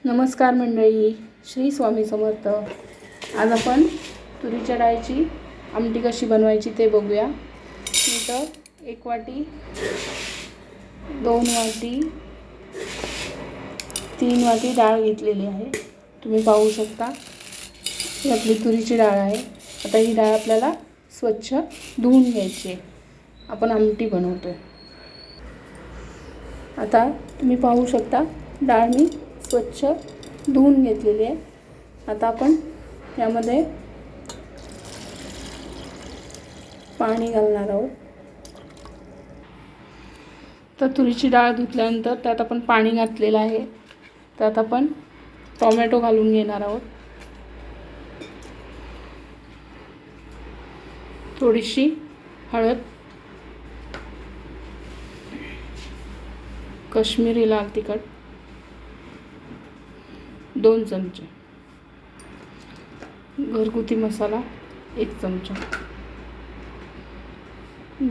नमस्कार मंडळी, श्री स्वामी समर्थ। आज आपण तुरीच्या डाळीची आमटी कशी बनवायची ते बघूया। मी तर 1 वाटी, 2 वाटी, 3 वाटी डाळ घेतलेली आहे। तुम्ही पाहू शकता ही आपली तुरीची डाळ आहे। आता ही डाळ आपल्याला स्वच्छ धुवून घ्यायची आहे। आपण आमटी बनवतोय। आता तुम्ही पाहू शकता डाळ मी स्वच्छ धुवून घेतलेली आहे। आता आपण यामध्ये पाणी घालणार आहोत। तर तुरीची डाळ धुतल्यानंतर त्यात आपण पाणी घातलेलं आहे। त्यात आपण टोमॅटो घालून घेणार आहोत। थोडीशी हळद, काश्मीरी लाल तिखट 2 चमचे, घरगुती मसाला 1 चमचा,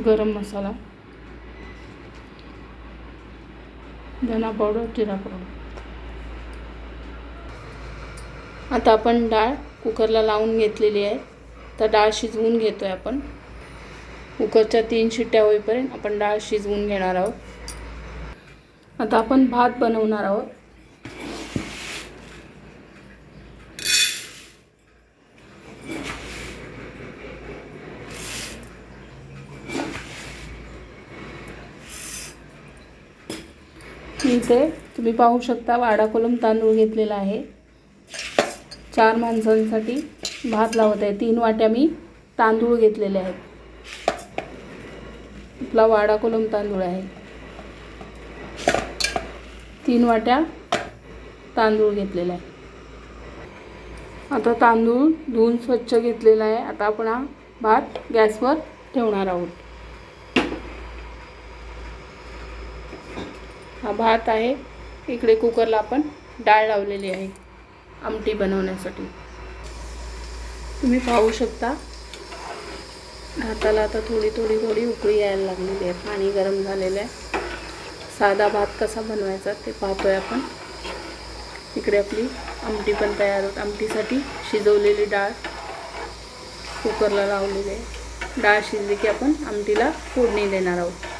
गरम मसाला, धना पावडर, जिरा पावडर। आता आपण डाळ कुकरला लावून घेतलेली आहे। तर डाळ शिजवून घेतोय आपण। कुकरच्या 3 शिट्ट्या होईपर्यंत आपण डाळ शिजवून घेणार आहोत। आता आपण भात बनवणार आहोत। इथे तुम्ही पाहू शकता वाडा कोलम तांदूळ घेतलेला आहे। 4 माणसांसाठी भात लावत आहे। 3 वाट्या मी तांदूळ घेतलेले आहेत। आपला वाडा कोलम तांदूळ आहे। 3 वाट्या तांदूळ घेतलेला आहे। आता तांदूळ धुवून स्वच्छ घेतलेला आहे। आता आपण हा भात गॅसवर ठेवणार आहोत। हा भात आहे। इकडे कुकरला आपण डाळ लावलेली आहे आमटी बनवण्यासाठी। तुम्ही पाहू शकता भाताला आता थोडी उकळी यायला लागलेली आहे। पाणी गरम झालेलं आहे। साधा भात कसा बनवायचा ते पाहतोय आपण। इकडे आपली आमटी पण तयार होत। आमटीसाठी शिजवलेली डाळ कुकरला लावलेली आहे। डाळ शिजली की आपण आमटीला फोडणी देणार आहोत।